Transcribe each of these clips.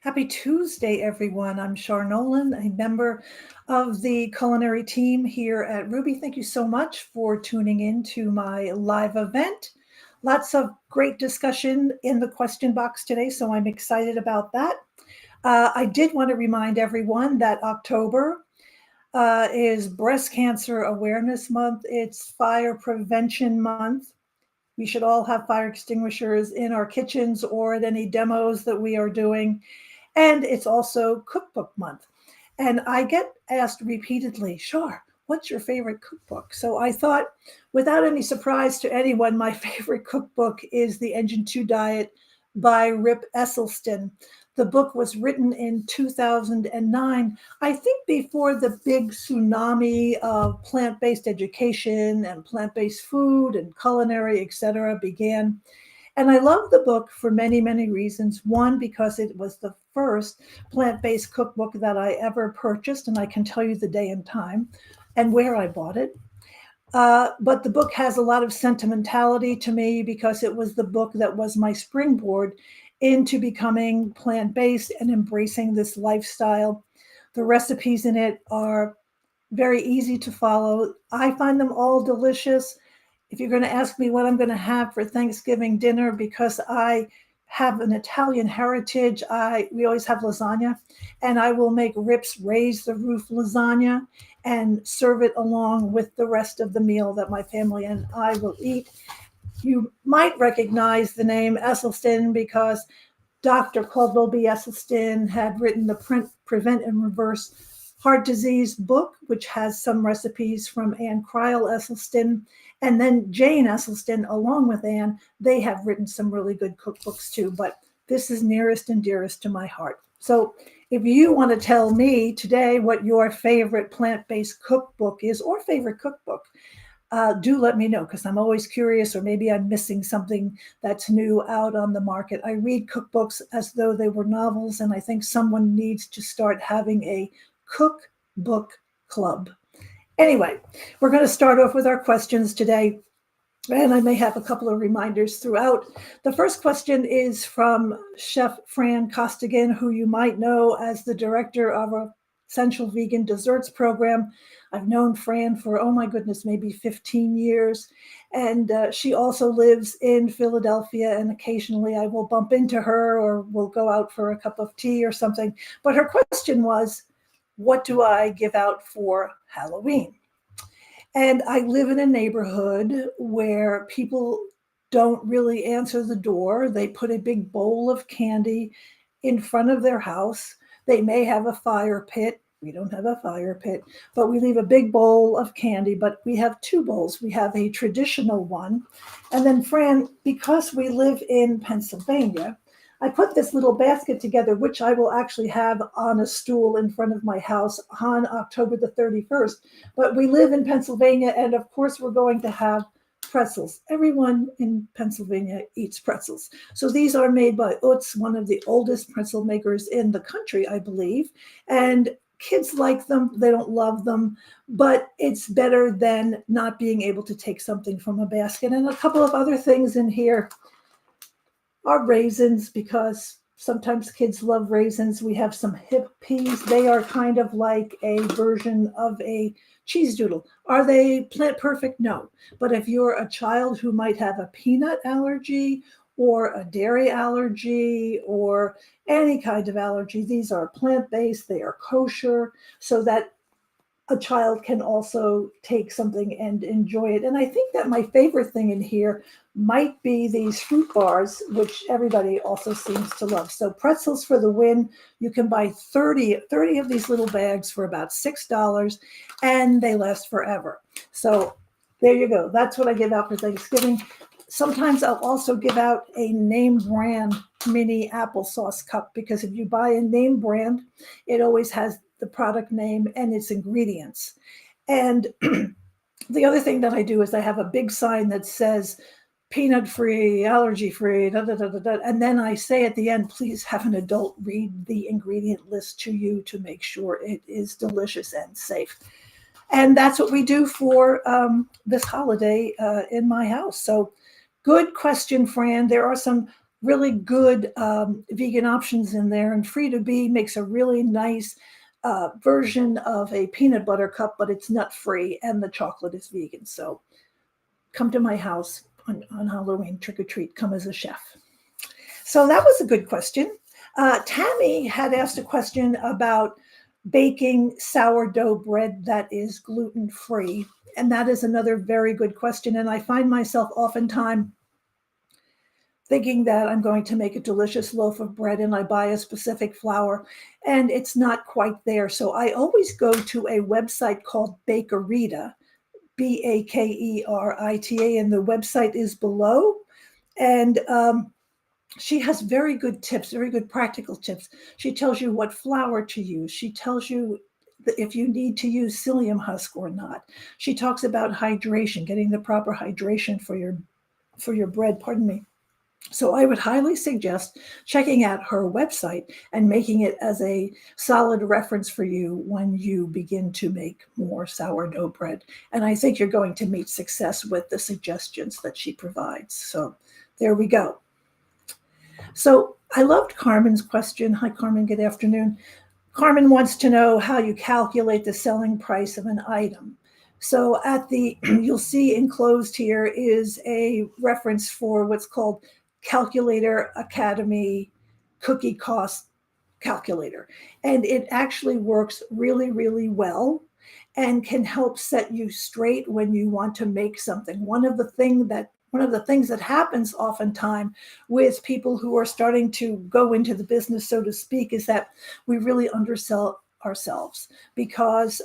Happy Tuesday, everyone. I'm Char Nolan, a member of the culinary team here at Rouxbe. Thank you so much for tuning in to my live event. Lots of great discussion in the question box today, so I'm excited about that. I did want to remind everyone that October is Breast Cancer Awareness Month. It's Fire Prevention Month. We should all have fire extinguishers in our kitchens or at any demos that we are doing. And it's also Cookbook Month. And I get asked repeatedly, Char, what's your favorite cookbook? So I thought, without any surprise to anyone, my favorite cookbook is The Engine 2 Diet by Rip Esselstyn. The book was written in 2009, I think before the big tsunami of plant-based education and plant-based food and culinary, etc., began. And I love the book for many, many reasons. One, because it was the first plant based cookbook that I ever purchased, and I can tell you the day and time and where I bought it. But the book has a lot of sentimentality to me because it was the book that was my springboard into becoming plant based and embracing this lifestyle. The recipes in it are very easy to follow. I find them all delicious. If you're going to ask me what I'm going to have for Thanksgiving dinner, because I have an Italian heritage, we always have lasagna, and I will make Rip's Raise the Roof lasagna and serve it along with the rest of the meal that my family and I will eat. You might recognize the name Esselstyn because Dr. Caldwell B. Esselstyn had written the Prevent and Reverse Heart Disease book, which has some recipes from Anne Kreil Esselstyn. And then Jane Esselstyn, along with Anne, they have written some really good cookbooks too. But this is nearest and dearest to my heart. So if you want to tell me today what your favorite plant-based cookbook is or favorite cookbook, do let me know because I'm always curious, or maybe I'm missing something that's new out on the market. I read cookbooks as though they were novels, and I think someone needs to start having a cookbook club. Anyway, we're going to start off with our questions today, and I may have a couple of reminders throughout. The first question is from Chef Fran Costigan, who you might know as the director of a Essential Vegan Desserts program. I've known Fran for, oh my goodness, maybe 15 years. And she also lives in Philadelphia, and occasionally I will bump into her or we'll go out for a cup of tea or something. But her question was, what do I give out for Halloween? And I live in a neighborhood where people don't really answer the door. They put a big bowl of candy in front of their house. They may have a fire pit. We don't have a fire pit, but we leave a big bowl of candy. But we have two bowls. We have a traditional one. And then, Fran, because we live in Pennsylvania, I put this little basket together, which I will actually have on a stool in front of my house on October the 31st. But we live in Pennsylvania, and of course, we're going to have pretzels. Everyone in Pennsylvania eats pretzels. So these are made by Utz, one of the oldest pretzel makers in the country, I believe. And kids like them. They don't love them, but it's better than not being able to take something from a basket. And a couple of other things in here are raisins, because sometimes kids love raisins. We have some hip peas. They are kind of like a version of a cheese doodle. Are they plant perfect? No. But if you're a child who might have a peanut allergy or a dairy allergy or any kind of allergy, these are plant-based, they are kosher, so that a child can also take something and enjoy it. And I think that my favorite thing in here might be these fruit bars, which everybody also seems to love. So pretzels for the win. You can buy 30 of these little bags for about $6, and they last forever. So there you go. That's what I give out for Thanksgiving. Sometimes I'll also give out a name brand mini applesauce cup, because if you buy a name brand, it always has the product name and its ingredients. And the other thing that I do is I have a big sign that says peanut free, allergy free, da, da, da, da, da. And then I say at the end, please have an adult read the ingredient list to you to make sure it is delicious and safe. And that's what we do for this holiday in my house. So good question, Fran. There are some really good vegan options in there. And Free to Be makes a really nice version of a peanut butter cup, but it's nut free and the chocolate is vegan. So come to my house on Halloween, trick or treat, come as a chef. So that was a good question. Tammy had asked a question about baking sourdough bread that is gluten free. And that is another very good question. And I find myself oftentimes thinking that I'm going to make a delicious loaf of bread and I buy a specific flour and it's not quite there. So I always go to a website called Bakerita, Bakerita, and the website is below. And she has very good tips, very good practical tips. She tells you what flour to use. She tells you if you need to use psyllium husk or not. She talks about hydration, getting the proper hydration for your bread, pardon me. So I would highly suggest checking out her website and making it as a solid reference for you when you begin to make more sourdough bread. And I think you're going to meet success with the suggestions that she provides. So there we go. So I loved Carmen's question. Hi, Carmen. Good afternoon. Carmen wants to know how you calculate the selling price of an item. So at the, you'll see enclosed here is a reference for what's called Calculator Academy Cookie Cost Calculator. And it actually works really, really well and can help set you straight when you want to make something. One of the things that happens oftentimes with people who are starting to go into the business, so to speak, is that we really undersell ourselves because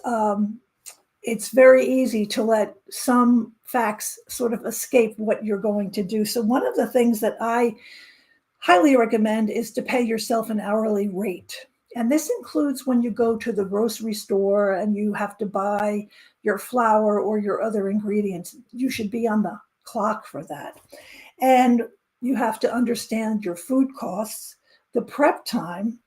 it's very easy to let some facts sort of escape what you're going to do. So one of the things that I highly recommend is to pay yourself an hourly rate. And this includes when you go to the grocery store and you have to buy your flour or your other ingredients. You should be on the clock for that. And you have to understand your food costs, the prep time.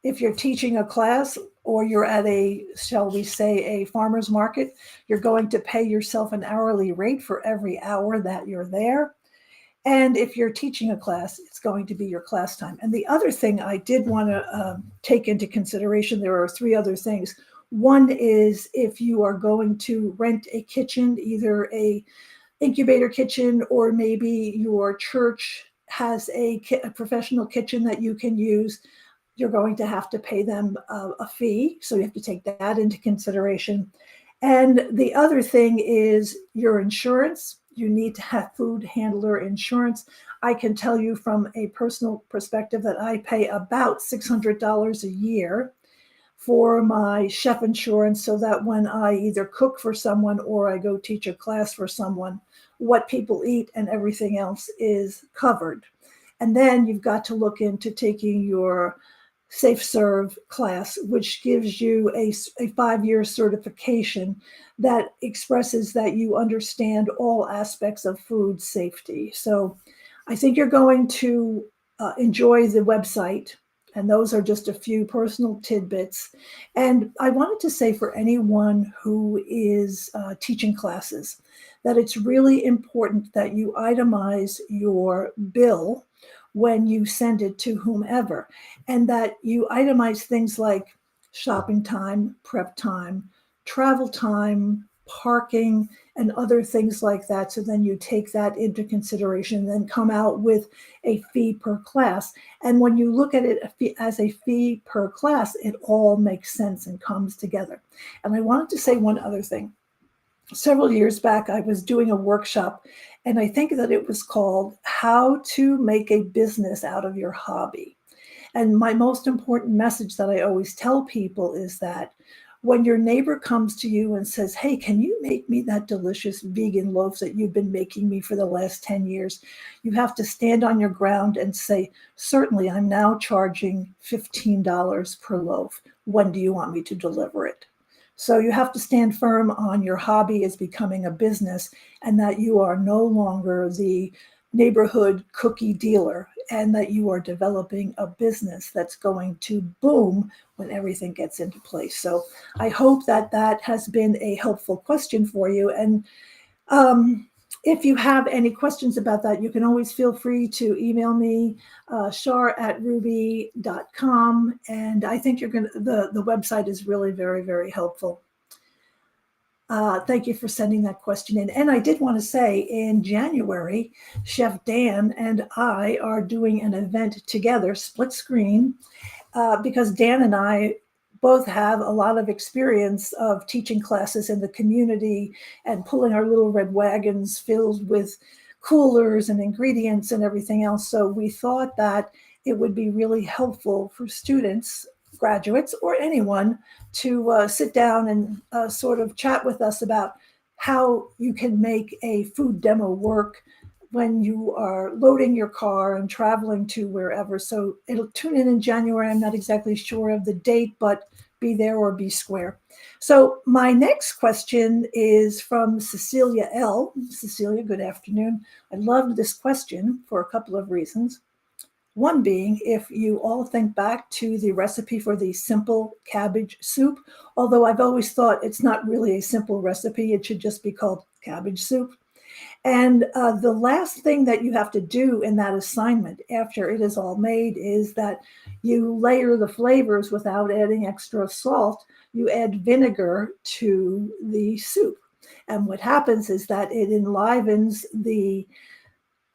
If you're teaching a class or you're at a, shall we say, a farmer's market, you're going to pay yourself an hourly rate for every hour that you're there. And if you're teaching a class, it's going to be your class time. And the other thing I did want to take into consideration, there are three other things. One is if you are going to rent a kitchen, either a incubator kitchen or maybe your church has a professional kitchen that you can use, you're going to have to pay them a fee. So you have to take that into consideration. And the other thing is your insurance. You need to have food handler insurance. I can tell you from a personal perspective that I pay about $600 a year for my chef insurance so that when I either cook for someone or I go teach a class for someone, what people eat and everything else is covered. And then you've got to look into taking your Safe Serve class, which gives you a 5-year certification that expresses that you understand all aspects of food safety. So I think you're going to enjoy the website. And those are just a few personal tidbits. And I wanted to say for anyone who is teaching classes that it's really important that you itemize your bill when you send it to whomever, and that you itemize things like shopping time, prep time, travel time, parking, and other things like that. So then you take that into consideration and then come out with a fee per class. And when you look at it as a fee per class, it all makes sense and comes together. And I wanted to say one other thing. Several years back, I was doing a workshop, and I think that it was called How to Make a Business Out of Your Hobby. And my most important message that I always tell people is that when your neighbor comes to you and says, hey, can you make me that delicious vegan loaf that you've been making me for the last 10 years? You have to stand on your ground and say, certainly, I'm now charging $15 per loaf. When do you want me to deliver it? So you have to stand firm on your hobby as becoming a business and that you are no longer the neighborhood cookie dealer and that you are developing a business that's going to boom when everything gets into place. So I hope that that has been a helpful question for you. And if you have any questions about that, you can always feel free to email me, char@rouxbe.com. And I think the website is really very, very helpful. Thank you for sending that question in. And I did want to say in January, Chef Dan and I are doing an event together, split screen, because Dan and I both have a lot of experience of teaching classes in the community and pulling our little red wagons filled with coolers and ingredients and everything else. So we thought that it would be really helpful for students, graduates, or anyone to sit down and sort of chat with us about how you can make a food demo work when you are loading your car and traveling to wherever. So it'll tune in January. I'm not exactly sure of the date, but be there or be square. So my next question is from Cecilia L. Cecilia, good afternoon. I loved this question for a couple of reasons. One being, if you all think back to the recipe for the simple cabbage soup, although I've always thought it's not really a simple recipe, it should just be called cabbage soup. And the last thing that you have to do in that assignment after it is all made is that you layer the flavors without adding extra salt. You add vinegar to the soup. And what happens is that it enlivens the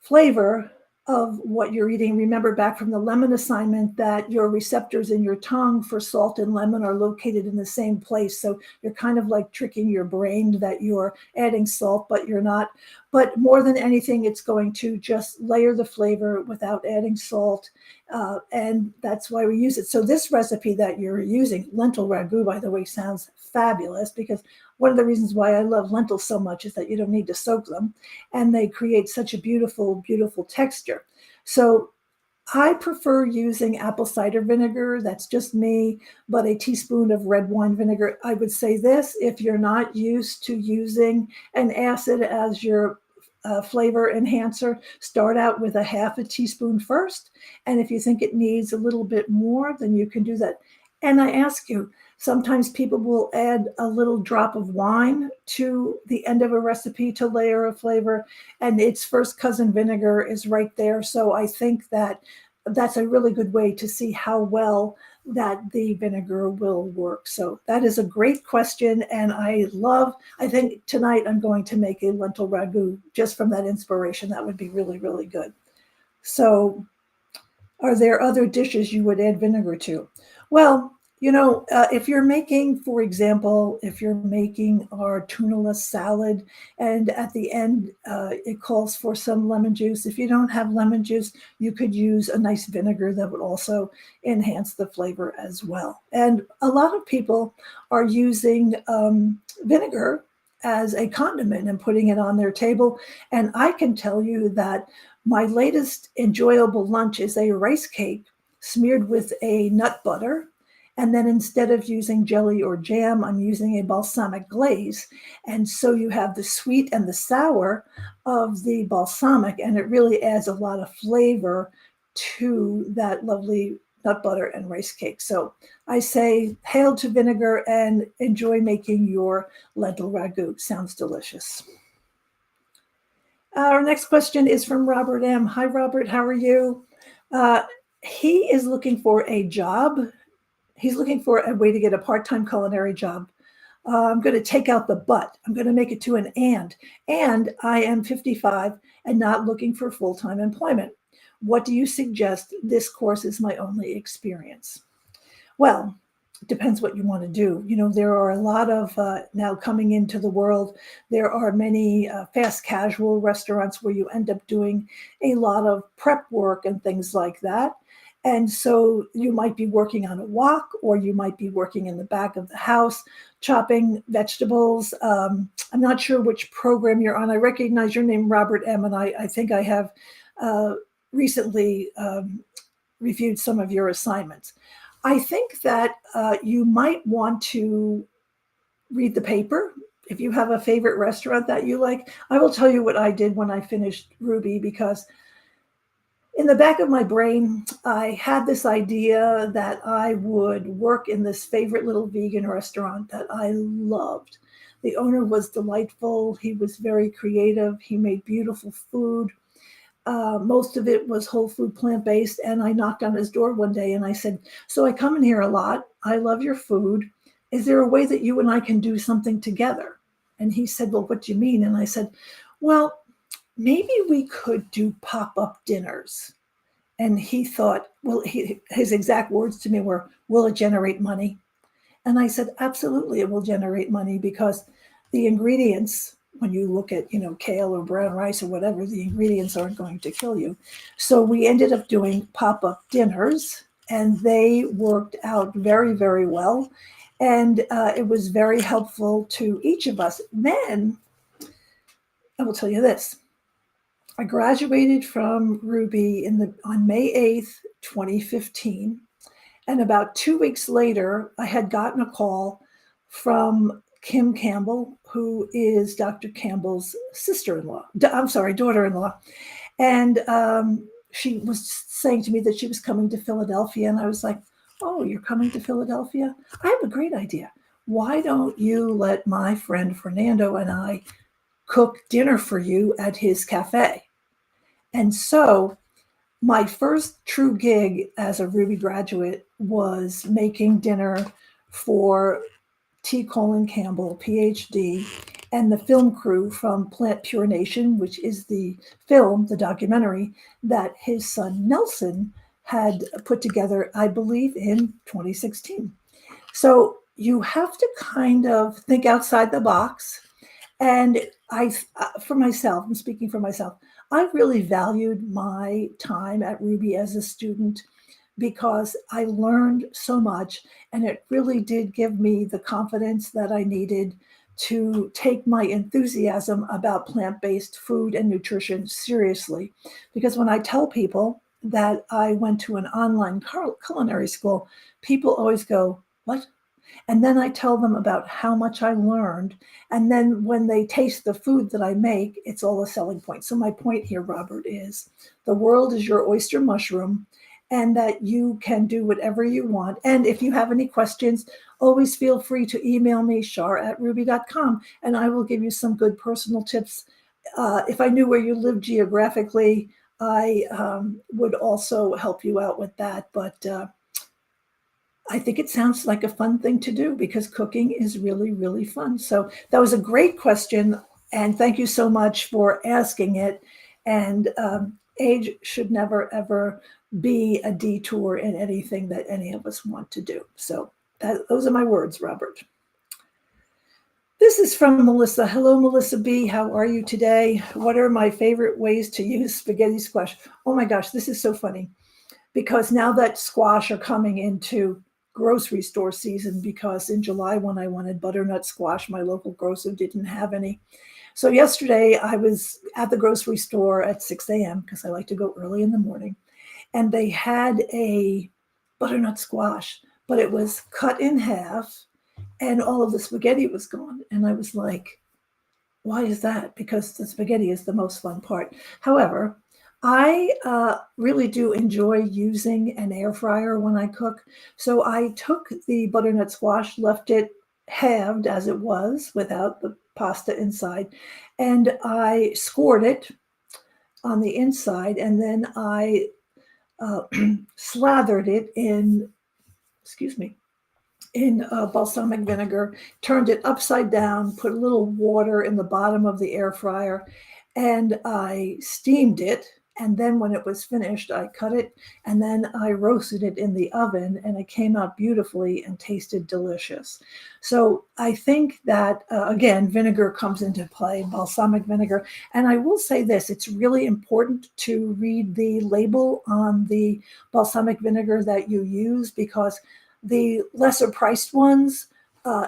flavor of what you're eating. Remember back from the lemon assignment that your receptors in your tongue for salt and lemon are located in the same place. So you're kind of like tricking your brain that you're adding salt, but you're not. But more than anything, it's going to just layer the flavor without adding salt. And that's why we use it. So this recipe that you're using, lentil ragu, by the way, sounds fabulous, because one of the reasons why I love lentils so much is that you don't need to soak them, and they create such a beautiful, beautiful texture. So I prefer using apple cider vinegar. That's just me, but a teaspoon of red wine vinegar. I would say this, if you're not used to using an acid as your flavor enhancer, start out with a half a teaspoon first. And if you think it needs a little bit more, then you can do that. And I ask you, sometimes people will add a little drop of wine to the end of a recipe to layer a flavor, and its first cousin vinegar is right there. So I think that that's a really good way to see how well that the vinegar will work. So that is a great question. And I think tonight I'm going to make a lentil ragu just from that inspiration. That would be really, really good. So are there other dishes you would add vinegar to? Well, if you're making, for example, if you're making our tunaless salad and at the end it calls for some lemon juice, if you don't have lemon juice, you could use a nice vinegar that would also enhance the flavor as well. And a lot of people are using vinegar as a condiment and putting it on their table. And I can tell you that my latest enjoyable lunch is a rice cake smeared with a nut butter. And then instead of using jelly or jam, I'm using a balsamic glaze. And so you have the sweet and the sour of the balsamic, and it really adds a lot of flavor to that lovely nut butter and rice cake. So I say hail to vinegar and enjoy making your lentil ragu. Sounds delicious. Our next question is from Robert M. Hi, Robert. How are you? He is looking for a job. He's looking for a way to get a part-time culinary job. I'm going to take out the but. I'm going to make it to an and. And I am 55 and not looking for full-time employment. What do you suggest? This course is my only experience. Well, it depends what you want to do. There are a lot of, now coming into the world, there are many fast casual restaurants where you end up doing a lot of prep work and things like that. And so you might be working on a wok, or you might be working in the back of the house, chopping vegetables. I'm not sure which program you're on. I recognize your name, Robert M., and I think I have recently reviewed some of your assignments. I think that you might want to read the paper. If you have a favorite restaurant that you like, I will tell you what I did when I finished Rouxbe, because in the back of my brain, I had this idea that I would work in this favorite little vegan restaurant that I loved. The owner was delightful. He was very creative. He made beautiful food. Most of it was whole food, plant based. And I knocked on his door one day and I said, "So I come in here a lot. I love your food. Is there a way that you and I can do something together?" And he said, "Well, what do you mean?" And I said, "Well, maybe we could do pop up dinners." And he thought, well, his exact words to me were, "Will it generate money?" And I said, "Absolutely, it will generate money because the ingredients, when you look at, kale or brown rice or whatever, the ingredients aren't going to kill you." So we ended up doing pop up dinners, and they worked out very, very well. And it was very helpful to each of us. Then I will tell you this. I graduated from Rouxbe on May 8th, 2015. And about 2 weeks later, I had gotten a call from Kim Campbell, who is Dr. Campbell's sister-in-law. I'm sorry, daughter-in-law. And she was saying to me that she was coming to Philadelphia. And I was like, "Oh, you're coming to Philadelphia? I have a great idea. Why don't you let my friend Fernando and I cook dinner for you at his cafe?" And so my first true gig as a Rouxbe graduate was making dinner for T. Colin Campbell, PhD, and the film crew from Plant Pure Nation, which is the film, the documentary that his son Nelson had put together, I believe, in 2016. So you have to kind of think outside the box. And for myself, I'm speaking for myself, I really valued my time at Rouxbe as a student because I learned so much, and it really did give me the confidence that I needed to take my enthusiasm about plant-based food and nutrition seriously. Because when I tell people that I went to an online culinary school, people always go, "What?" And then I tell them about how much I learned. And then when they taste the food that I make, it's all a selling point. So my point here, Robert, is the world is your oyster mushroom, and that you can do whatever you want. And if you have any questions, always feel free to email me, char@rouxbe.com, and I will give you some good personal tips. If I knew where you lived geographically, I would also help you out with that. But I think it sounds like a fun thing to do because cooking is really, really fun. So that was a great question. And thank you so much for asking it. And age should never, ever be a detour in anything that any of us want to do. So those are my words, Robert. This is from Melissa. Hello, Melissa B. How are you today? What are my favorite ways to use spaghetti squash? Oh my gosh, this is so funny because now that squash are coming into grocery store season, because in July when I wanted butternut squash, my local grocer didn't have any. So yesterday I was at the grocery store at 6 a.m. because I like to go early in the morning, and they had a butternut squash, but it was cut in half and all of the spaghetti was gone. And I was like, why is that? Because the spaghetti is the most fun part. However, I really do enjoy using an air fryer when I cook. So I took the butternut squash, left it halved as it was without the pasta inside, and I scored it on the inside, and then I slathered it in, excuse me, in balsamic vinegar, turned it upside down, put a little water in the bottom of the air fryer, and I steamed it. And then when it was finished, I cut it and then I roasted it in the oven, and it came out beautifully and tasted delicious. So I think that, again, vinegar comes into play, balsamic vinegar. And I will say this, it's really important to read the label on the balsamic vinegar that you use, because the lesser priced ones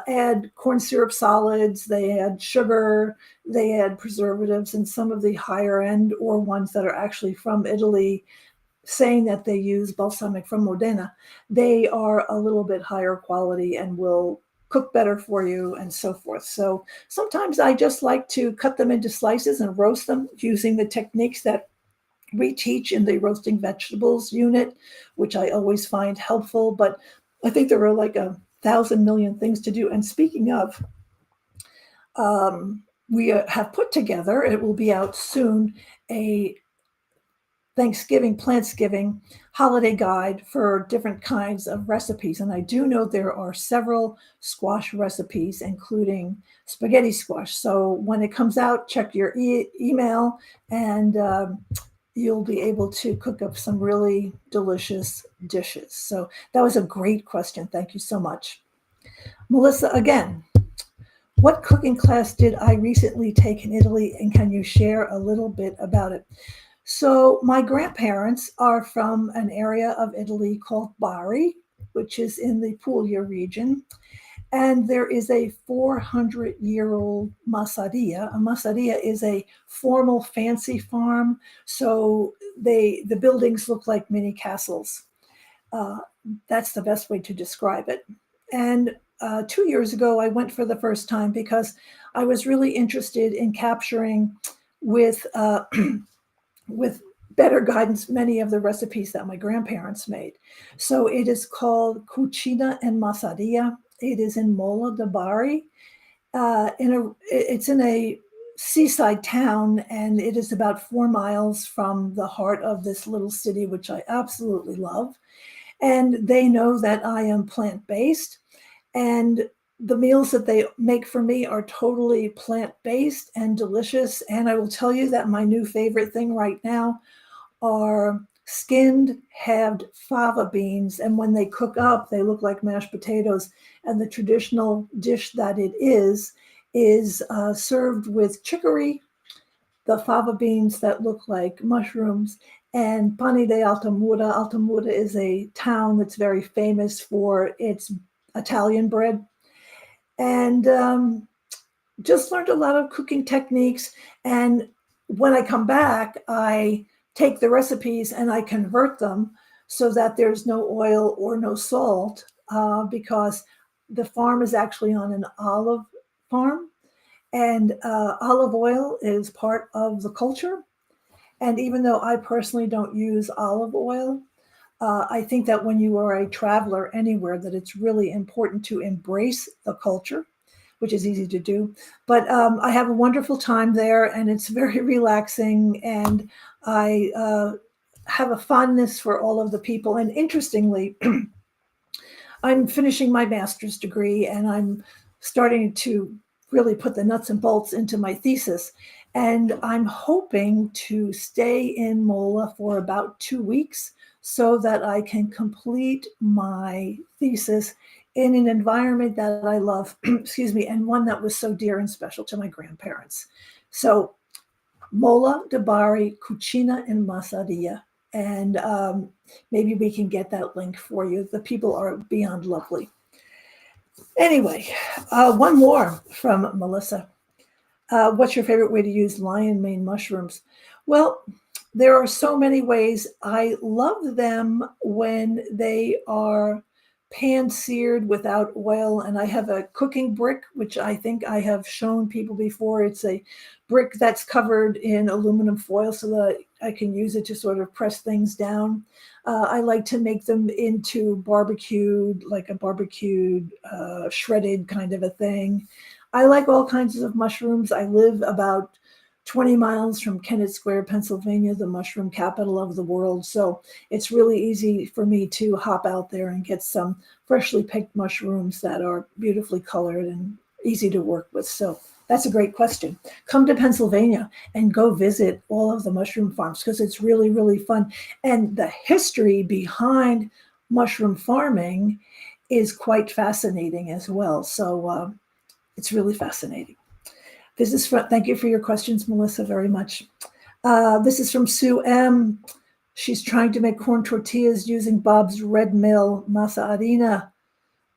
add corn syrup solids, they add sugar, they add preservatives, and some of the higher end or ones that are actually from Italy, saying that they use balsamic from Modena, they are a little bit higher quality and will cook better for you and so forth. So sometimes I just like to cut them into slices and roast them using the techniques that we teach in the roasting vegetables unit, which I always find helpful. But I think there are like 1,000,000,000 things to do. And speaking of, we have put together, it will be out soon, a Plantsgiving holiday guide for different kinds of recipes. And I do know there are several squash recipes, including spaghetti squash. So when it comes out, check your email, and you'll be able to cook up some really delicious dishes. So that was a great question. Thank you so much. Melissa, again, what cooking class did I recently take in Italy, and can you share a little bit about it? So, my grandparents are from an area of Italy called Bari, which is in the Puglia region. And there is a 400-year-old massaria. A massaria is a formal fancy farm. So the buildings look like mini castles. Uh, that's the best way to describe it. And 2 years ago, I went for the first time because I was really interested in capturing with with better guidance many of the recipes that my grandparents made. So it is called Cucina and Massaria. It is in Mola de Bari. It's in a seaside town, and it is about 4 miles from the heart of this little city, which I absolutely love. And they know that I am plant-based, and the meals that they make for me are totally plant-based and delicious. And I will tell you that my new favorite thing right now are skinned, halved fava beans. And when they cook up, they look like mashed potatoes. And the traditional dish that it is served with chicory, the fava beans that look like mushrooms, and pani de Altamura. Altamura is a town that's very famous for its Italian bread. And just learned a lot of cooking techniques. And when I come back, I take the recipes and I convert them so that there's no oil or no salt, because the farm is actually on an olive farm. And olive oil is part of the culture. And even though I personally don't use olive oil, I think that when you are a traveler anywhere, that it's really important to embrace the culture, which is easy to do. But I have a wonderful time there, and it's very relaxing. And I have a fondness for all of the people. And interestingly, I'm finishing my master's degree, and I'm starting to really put the nuts and bolts into my thesis. And I'm hoping to stay in Mola for about 2 weeks so that I can complete my thesis in an environment that I love, excuse me, and one that was so dear and special to my grandparents. So Mola de Bari, Cucina and Massaria. And maybe we can get that link for you. The people are beyond lovely. Anyway, one more from Melissa. What's your favorite way to use lion mane mushrooms? Well, there are so many ways. I love them when they are pan-seared without oil. And I have a cooking brick, which I think I have shown people before. It's a brick that's covered in aluminum foil so that I can use it to sort of press things down. I like to make them into barbecued, like a barbecued, shredded kind of a thing. I like all kinds of mushrooms. I live about 20 miles from Kennett Square, Pennsylvania, the mushroom capital of the world. So it's really easy for me to hop out there and get some freshly picked mushrooms that are beautifully colored and easy to work with. So that's a great question. Come to Pennsylvania and go visit all of the mushroom farms because it's really, really fun. And the history behind mushroom farming is quite fascinating as well. So it's really fascinating. Thank you for your questions, Melissa, very much. This is from Sue M. She's trying to make corn tortillas using Bob's Red Mill masa harina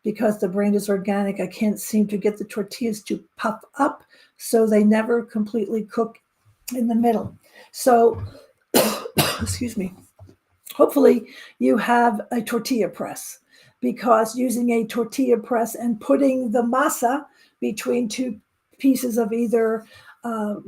because the brand is organic. I can't seem to get the tortillas to puff up, so they never completely cook in the middle. So, excuse me. Hopefully you have a tortilla press, because using a tortilla press and putting the masa between two pieces of either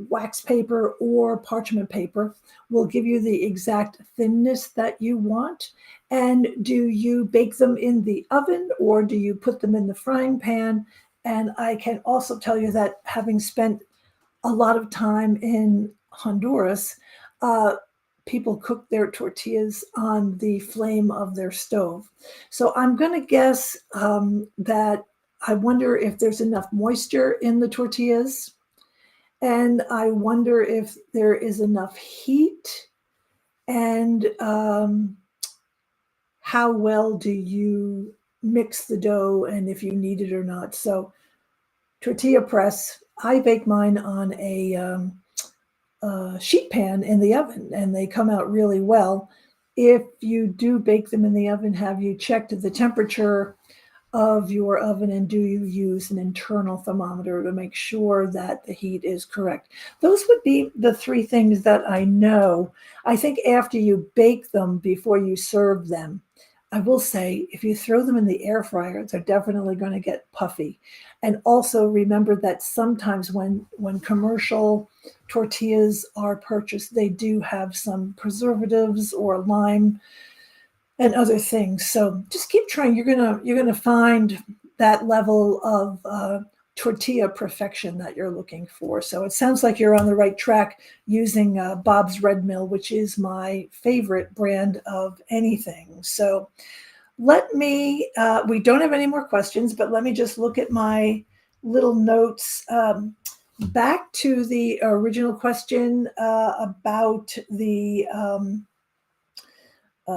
wax paper or parchment paper will give you the exact thinness that you want. And do you bake them in the oven or do you put them in the frying pan? And I can also tell you that having spent a lot of time in Honduras, uh, people cook their tortillas on the flame of their stove. So I'm going to guess that I wonder if there's enough moisture in the tortillas. And I wonder if there is enough heat. And how well do you mix the dough and if you need it or not. So tortilla press, I bake mine on a sheet pan in the oven and they come out really well. If you do bake them in the oven, have you checked the temperature of your oven and do you use an internal thermometer to make sure that the heat is correct? Those would be the three things that I know. I think after you bake them before you serve them, I will say if you throw them in the air fryer, they're definitely going to get puffy. And also remember that sometimes when commercial tortillas are purchased, they do have some preservatives or lime and other things. So just keep trying. You're gonna find that level of tortilla perfection that you're looking for. So it sounds like you're on the right track using Bob's Red Mill, which is my favorite brand of anything. So let me. We don't have any more questions, but let me just look at my little notes. Back to the original question about the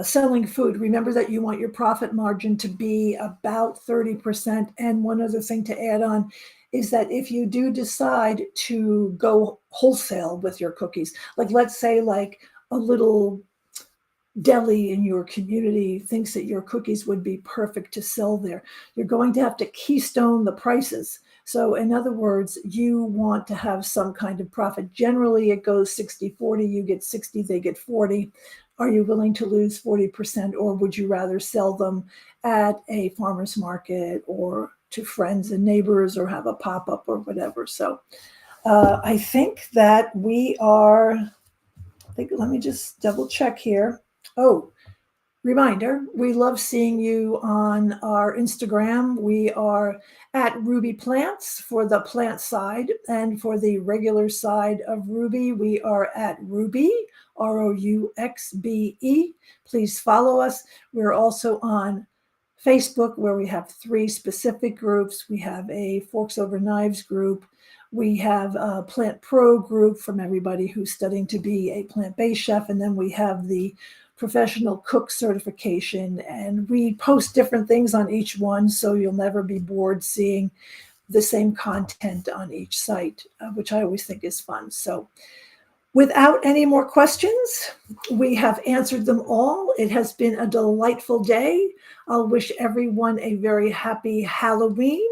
selling food, remember that you want your profit margin to be about 30%. And one other thing to add on is that if you do decide to go wholesale with your cookies, like let's say like a little deli in your community thinks that your cookies would be perfect to sell there, you're going to have to keystone the prices. So in other words, you want to have some kind of profit. Generally, it goes 60-40. You get 60, they get 40. Are you willing to lose 40%, or would you rather sell them at a farmer's market or to friends and neighbors or have a pop-up or whatever? So I think that we are, let me just double check here. Oh, reminder, we love seeing you on our Instagram. We are at Rouxbe Plants for the plant side, and for the regular side of Rouxbe, we are at Rouxbe, Rouxbe. Please follow us. We're also on Facebook, where we have 3 specific groups. We have a Forks Over Knives group. We have a Plant Pro group from everybody who's studying to be a plant-based chef. And then we have the professional cook certification. And we post different things on each one, so you'll never be bored seeing the same content on each site, which I always think is fun. So without any more questions, we have answered them all. It has been a delightful day. I'll wish everyone a very happy Halloween.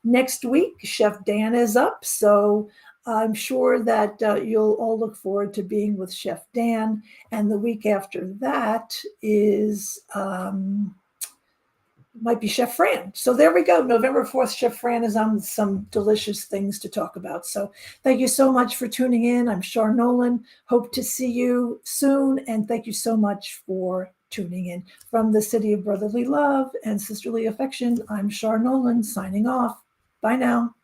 Next week, Chef Dan is up, so I'm sure that you'll all look forward to being with Chef Dan. And the week after that is might be Chef Fran. So there we go. November 4th, Chef Fran is on with some delicious things to talk about. So thank you so much for tuning in. I'm Char Nolan. Hope to see you soon. And thank you so much for tuning in. From the City of Brotherly Love and Sisterly Affection, I'm Char Nolan signing off. Bye now.